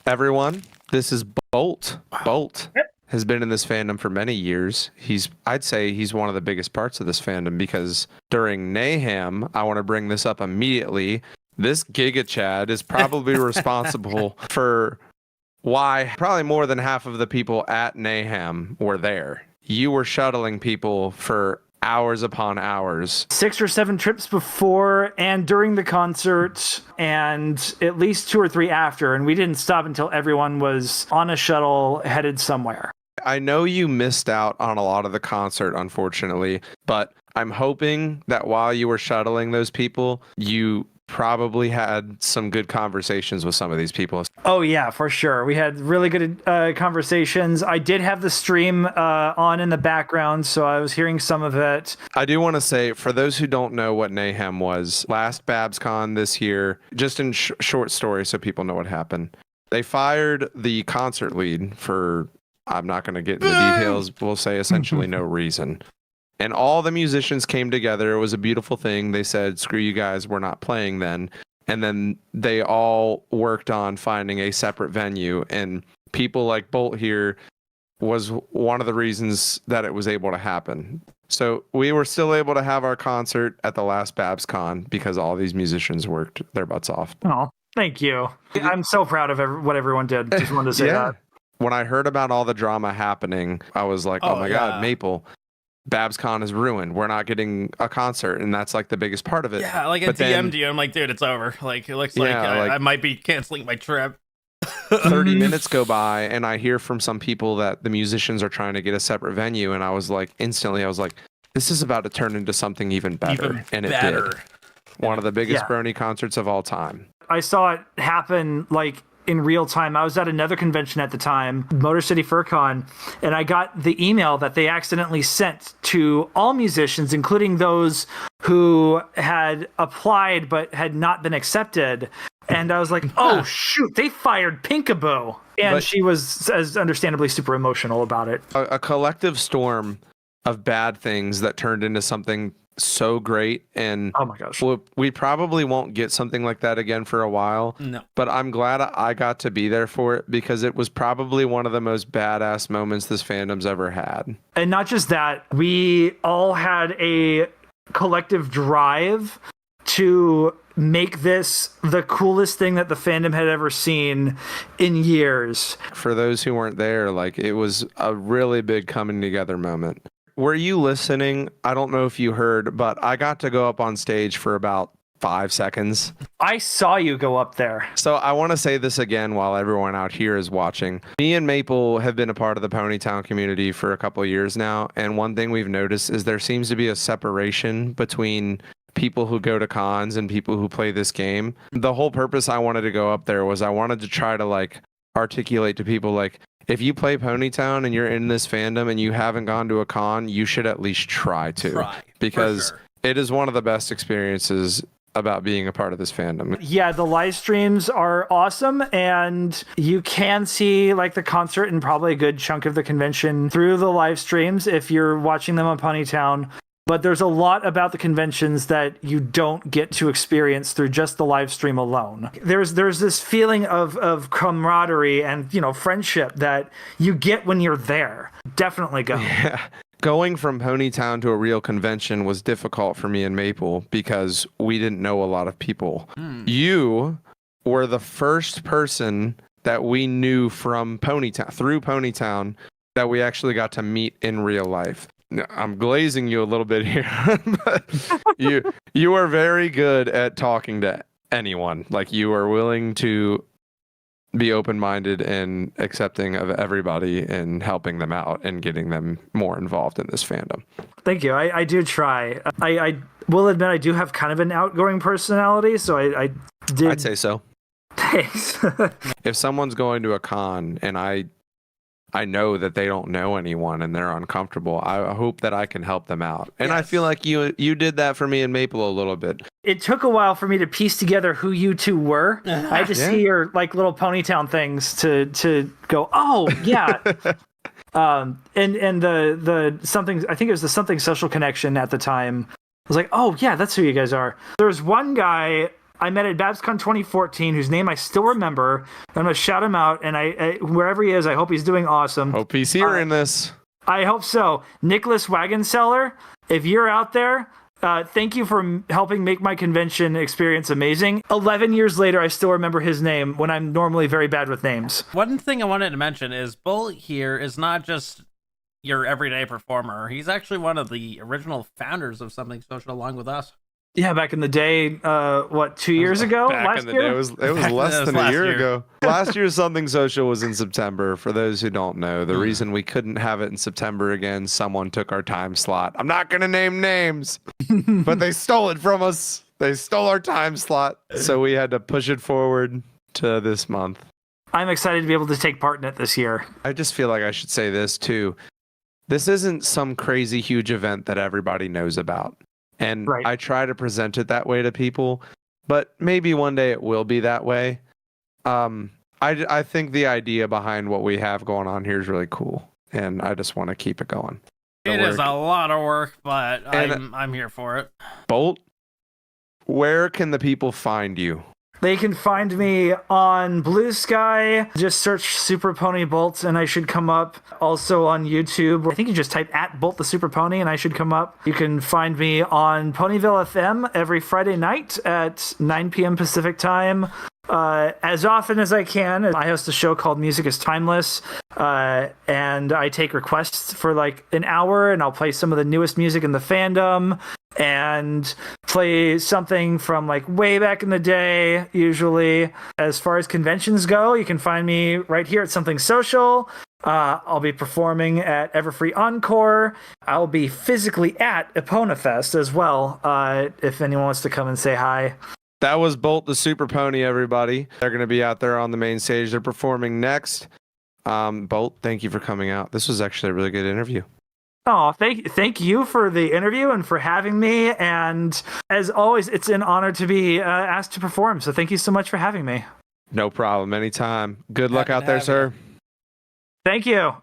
Everyone, this is Bolt. Wow. Bolt Yep. has been in this fandom for many years. I'd say he's one of the biggest parts of this fandom because during Nayham, I want to bring this up immediately. This Giga Chad is probably responsible for why probably more than half of the people at Nayham were there. You were shuttling people for hours upon hours. 6 or 7 trips before and during the concert, and at least 2 or 3 after, and we didn't stop until everyone was on a shuttle headed somewhere. I know you missed out on a lot of the concert, unfortunately, but I'm hoping that while you were shuttling those people, you probably had some good conversations with some of these people. Oh yeah, for sure. We had really good conversations. I did have the stream on in the background, so I was hearing some of it. I do want to say, for those who don't know what Nayhem was, last BabsCon this year, just in short story so people know what happened, they fired the concert lead for, I'm not going to get into the details, we'll say essentially no reason. And all the musicians came together. It was a beautiful thing. They said, screw you guys, we're not playing then. And then they all worked on finding a separate venue. And people like Bolt here was one of the reasons that it was able to happen. So we were still able to have our concert at the last BabsCon because all these musicians worked their butts off. Oh, thank you. I'm so proud of what everyone did. Just wanted to say that. When I heard about all the drama happening, I was like, oh my God, Maple. BabsCon is ruined. We're not getting a concert, and that's like the biggest part of it. Yeah, like I DM'd you. I'm like, dude, it's over. Like, it looks like I might be canceling my trip. 30 minutes go by, and I hear from some people that the musicians are trying to get a separate venue, and I was like, instantly, I was like, this is about to turn into something even better. And it did. One of the biggest Brony concerts of all time. I saw it happen like in real time. I was at another convention at the time, Motor City FurCon, and I got the email that they accidentally sent to all musicians, including those who had applied but had not been accepted. And I was like, oh, shoot, they fired Pinkaboo. And she was, as understandably, super emotional about it. A collective storm of bad things that turned into something so great, and oh my gosh, we probably won't get something like that again for a while. No, but I'm glad I got to be there for it because it was probably one of the most badass moments this fandom's ever had. And not just that, we all had a collective drive to make this the coolest thing that the fandom had ever seen in years. For those who weren't there, like, it was a really big coming together moment. Were you listening? I don't know if you heard, but I got to go up on stage for about 5 seconds. I saw you go up there. So I want to say this again while everyone out here is watching. Me and Maple have been a part of the PonyTown community for a couple of years now, and one thing we've noticed is there seems to be a separation between people who go to cons and people who play this game. The whole purpose I wanted to go up there was I wanted to try to like articulate to people like, if you play PonyTown and you're in this fandom and you haven't gone to a con, you should at least try to. Because it is one of the best experiences about being a part of this fandom. Yeah, the live streams are awesome, and you can see like the concert and probably a good chunk of the convention through the live streams if you're watching them on PonyTown. But there's a lot about the conventions that you don't get to experience through just the live stream alone. There's this feeling of camaraderie and, you know, friendship that you get when you're there. Definitely go. Yeah. Going from PonyTown to a real convention was difficult for me and Maple because we didn't know a lot of people. You were the first person that we knew from PonyTown, through PonyTown, that we actually got to meet in real life. I'm glazing you a little bit here, but you are very good at talking to anyone. Like, you are willing to be open-minded and accepting of everybody and helping them out and getting them more involved in this fandom. Thank you. I do try. I will admit I do have kind of an outgoing personality, so I did. I'd say so. Thanks. If someone's going to a con and I know that they don't know anyone and they're uncomfortable, I hope that I can help them out. And I feel like you did that for me and Maple a little bit. It took a while for me to piece together who you two were. I had to see your like little PonyTown things to go, oh yeah. And the something, I think it was the Something Social Connection at the time. I was like, oh yeah, that's who you guys are. There's one guy I met at BabsCon 2014, whose name I still remember. I'm going to shout him out, and I wherever he is, I hope he's doing awesome. Hope he's hearing this. I hope so. Nicholas Wagenseller, if you're out there, thank you for helping make my convention experience amazing. 11 years later, I still remember his name when I'm normally very bad with names. One thing I wanted to mention is Bull here is not just your everyday performer. He's actually one of the original founders of Something Social along with us. Yeah, back in the day, 2 years ago? Back in the day, it was less than a year ago. Last year's Something Social was in September. For those who don't know, the reason we couldn't have it in September again, someone took our time slot. I'm not going to name names, but they stole it from us. They stole our time slot, so we had to push it forward to this month. I'm excited to be able to take part in it this year. I just feel like I should say this too. This isn't some crazy huge event that everybody knows about. And right. I try to present it that way to people, but maybe one day it will be that way. I think the idea behind what we have going on here is really cool, and I just want to keep it going. It is a lot of work, but I'm here for it. Bolt, where can the people find you? They can find me on Blue Sky. Just search Super Pony Bolt and I should come up. Also on YouTube. I think you just type @Bolt the Super Pony and I should come up. You can find me on Ponyville FM every Friday night at 9 p.m. Pacific time. As often as I can. I host a show called Music is Timeless, and I take requests for like an hour, and I'll play some of the newest music in the fandom, and play something from like way back in the day, usually. As far as conventions go, you can find me right here at Something Social. I'll be performing at Everfree Encore. I'll be physically at EponaFest as well, if anyone wants to come and say hi. That was Bolt the Super Pony, everybody. They're going to be out there on the main stage. They're performing next. Bolt, thank you for coming out. This was actually a really good interview. Oh, thank you for the interview and for having me. And as always, it's an honor to be asked to perform. So thank you so much for having me. No problem. Anytime. Good luck out there, sir. Thank you.